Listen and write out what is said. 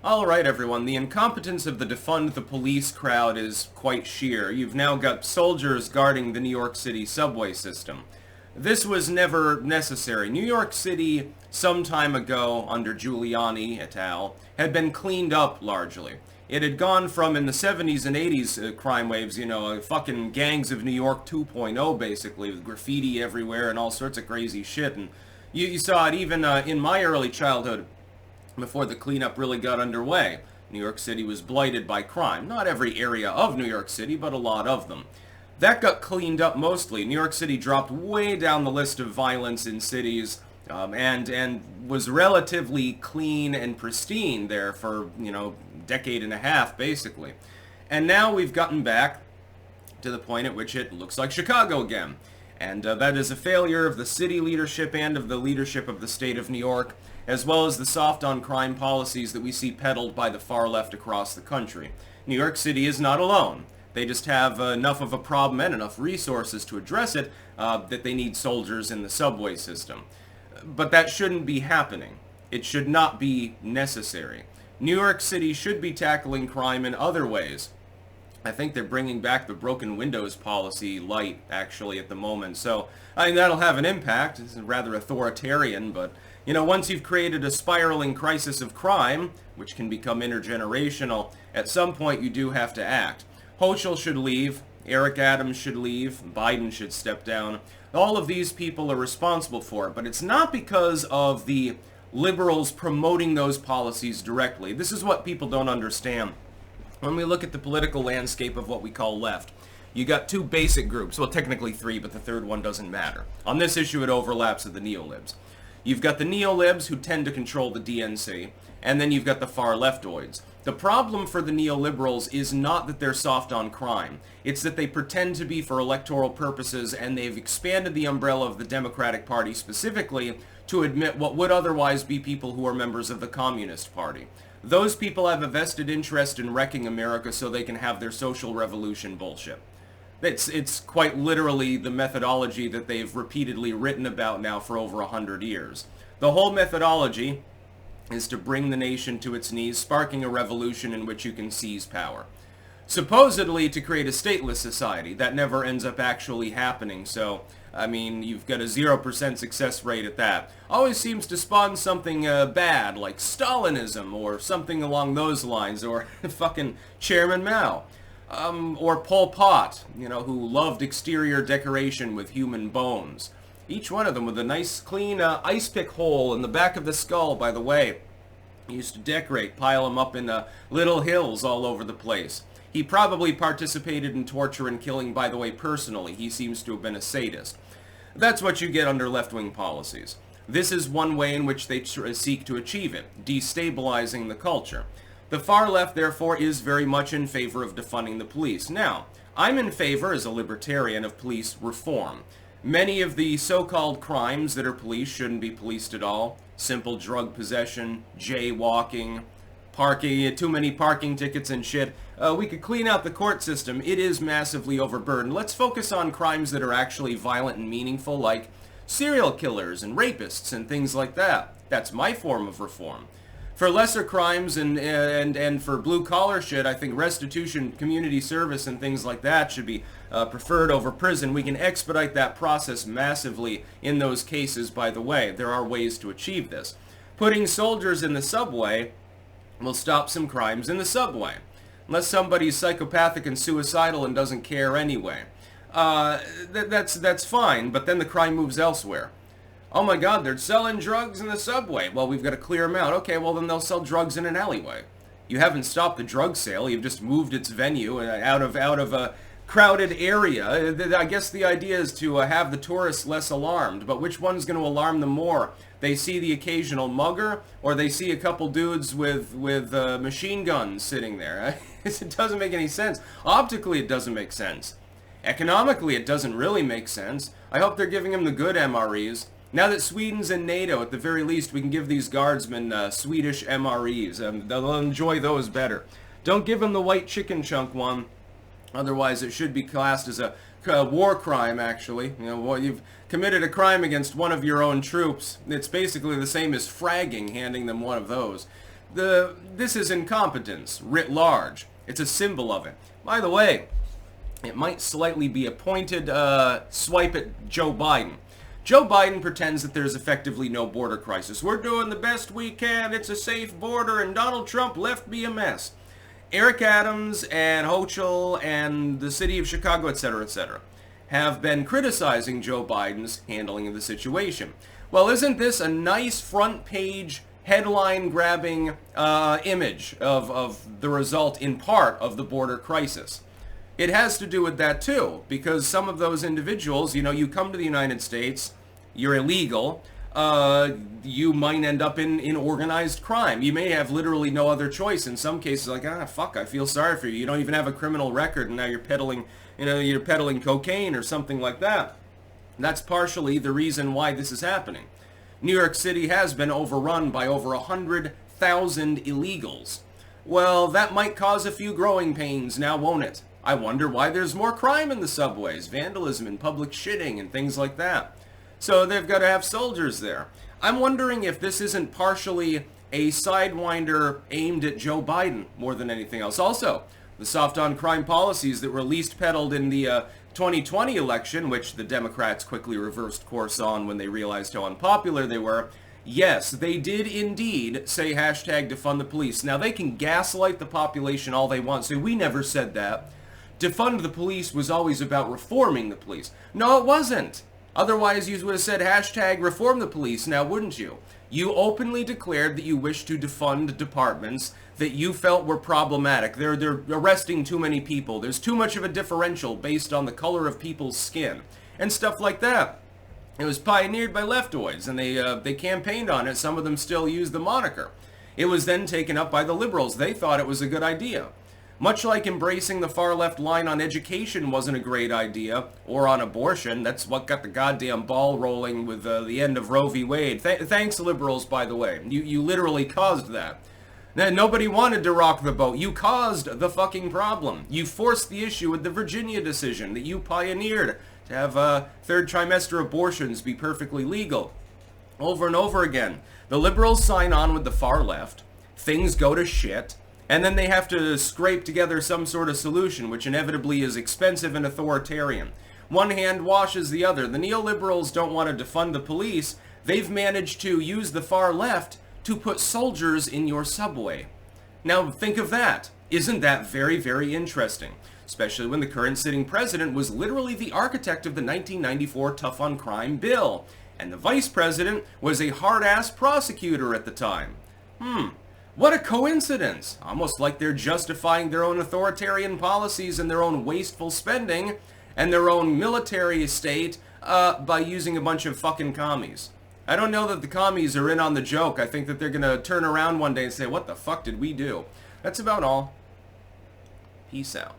Alright everyone, the incompetence of the defund the police crowd is quite sheer. You've now got soldiers guarding the New York City subway system. This was never necessary. New York City, some time ago, under Giuliani et al., had been cleaned up largely. It had gone from, in the 70s and 80s crime waves, fucking gangs of New York 2.0 basically, with graffiti everywhere and all sorts of crazy shit. And you saw it even in my early childhood, before the cleanup really got underway. New York City was blighted by crime. Not every area of New York City, but a lot of them. That got cleaned up mostly. New York City dropped way down the list of violence in cities, and was relatively clean and pristine there for, decade and a half, basically. And now we've gotten back to the point at which it looks like Chicago again. And that is a failure of the city leadership and of the leadership of the state of New York, as well as the soft-on-crime policies that we see peddled by the far left across the country. New York City is not alone. They just have enough of a problem and enough resources to address it that they need soldiers in the subway system. But that shouldn't be happening. It should not be necessary. New York City should be tackling crime in other ways. I think they're bringing back the broken windows policy light, actually, at the moment. So, that'll have an impact. It's rather authoritarian, but, once you've created a spiraling crisis of crime, which can become intergenerational, at some point you do have to act. Hochul should leave. Eric Adams should leave. Biden should step down. All of these people are responsible for it, but it's not because of the liberals promoting those policies directly. This is what people don't understand. When we look at the political landscape of what we call left, you got two basic groups. Well, technically three, but the third one doesn't matter. On this issue, it overlaps with the neolibs. You've got the neolibs who tend to control the DNC, and then you've got the far leftoids. The problem for the neoliberals is not that they're soft on crime. It's that they pretend to be for electoral purposes, and they've expanded the umbrella of the Democratic Party specifically to admit what would otherwise be people who are members of the Communist Party. Those people have a vested interest in wrecking America so they can have their social revolution bullshit. It's quite literally the methodology that they've repeatedly written about now for over 100 years. The whole methodology is to bring the nation to its knees, sparking a revolution in which you can seize power. Supposedly to create a stateless society. That never ends up actually happening, so, you've got a 0% success rate at that. Always seems to spawn something bad, like Stalinism, or something along those lines, or fucking Chairman Mao. Or Pol Pot, who loved exterior decoration with human bones. Each one of them with a nice, clean ice pick hole in the back of the skull, by the way. He used to decorate, pile them up in little hills all over the place. He probably participated in torture and killing, by the way, personally. He seems to have been a sadist. That's what you get under left-wing policies. This is one way in which they seek to achieve it, destabilizing the culture. The far left, therefore, is very much in favor of defunding the police. Now, I'm in favor, as a libertarian, of police reform. Many of the so-called crimes that are policed shouldn't be policed at all. Simple drug possession, jaywalking, parking, too many parking tickets and shit. We could clean out the court system. It is massively overburdened. Let's focus on crimes that are actually violent and meaningful, like serial killers and rapists and things like that. That's my form of reform. For lesser crimes and for blue-collar shit, I think restitution, community service, and things like that should be preferred over prison. We can expedite that process massively in those cases, by the way. There are ways to achieve this. Putting soldiers in the subway will stop some crimes in the subway. Unless somebody's psychopathic and suicidal and doesn't care anyway. That's fine, but then the crime moves elsewhere. Oh my god, they're selling drugs in the subway. Well, we've got to clear them out. Okay, well then they'll sell drugs in an alleyway. You haven't stopped the drug sale, you've just moved its venue out of a crowded area. I guess the idea is to have the tourists less alarmed, but which one's going to alarm them more? They see the occasional mugger, or they see a couple dudes with machine guns sitting there? It doesn't make any sense. Optically, it doesn't make sense. Economically, it doesn't really make sense. I hope they're giving them the good MREs. Now that Sweden's in NATO, at the very least, we can give these guardsmen Swedish MREs. They'll enjoy those better. Don't give them the white chicken chunk one. Otherwise, it should be classed as a war crime, actually. You've committed a crime against one of your own troops. It's basically the same as fragging, handing them one of those. This is incompetence, writ large. It's a symbol of it. By the way, it might slightly be a pointed swipe at Joe Biden. Joe Biden pretends that there's effectively no border crisis. We're doing the best we can, it's a safe border, and Donald Trump left me a mess. Eric Adams and Hochul and the city of Chicago, etc., have been criticizing Joe Biden's handling of the situation. Well, isn't this a nice front page headline-grabbing image of the result, in part, of the border crisis? It has to do with that too, because some of those individuals, you come to the United States, you're illegal, you might end up in organized crime. You may have literally no other choice. In some cases, like, fuck, I feel sorry for you. You don't even have a criminal record, and now you're peddling cocaine or something like that. That's partially the reason why this is happening. New York City has been overrun by over 100,000 illegals. Well, that might cause a few growing pains now, won't it? I wonder why there's more crime in the subways, vandalism and public shitting and things like that. So they've got to have soldiers there. I'm wondering if this isn't partially a sidewinder aimed at Joe Biden more than anything else. Also, the soft on crime policies that were least peddled in the 2020 election, which the Democrats quickly reversed course on when they realized how unpopular they were, yes, they did indeed say hashtag defund the police. Now, they can gaslight the population all they want, so we never said that. Defund the police was always about reforming the police. No, it wasn't. Otherwise, you would have said hashtag reform the police now, wouldn't you? You openly declared that you wished to defund departments that you felt were problematic. They're arresting too many people. There's too much of a differential based on the color of people's skin and stuff like that. It was pioneered by leftoids, and they campaigned on it. Some of them still use the moniker. It was then taken up by the liberals. They thought it was a good idea. Much like embracing the far-left line on education wasn't a great idea, or on abortion. That's what got the goddamn ball rolling with the end of Roe v. Wade. Thanks, liberals, by the way. You literally caused that. Nobody wanted to rock the boat. You caused the fucking problem. You forced the issue with the Virginia decision that you pioneered to have third trimester abortions be perfectly legal. Over and over again. The liberals sign on with the far left. Things go to shit. And then they have to scrape together some sort of solution, which inevitably is expensive and authoritarian. One hand washes the other. The neoliberals don't want to defund the police. They've managed to use the far left to put soldiers in your subway. Now think of that. Isn't that very, very interesting? Especially when the current sitting president was literally the architect of the 1994 Tough on Crime bill. And the vice president was a hard-ass prosecutor at the time. What a coincidence! Almost like they're justifying their own authoritarian policies and their own wasteful spending and their own military state by using a bunch of fucking commies. I don't know that the commies are in on the joke. I think that they're gonna turn around one day and say, what the fuck did we do? That's about all. Peace out.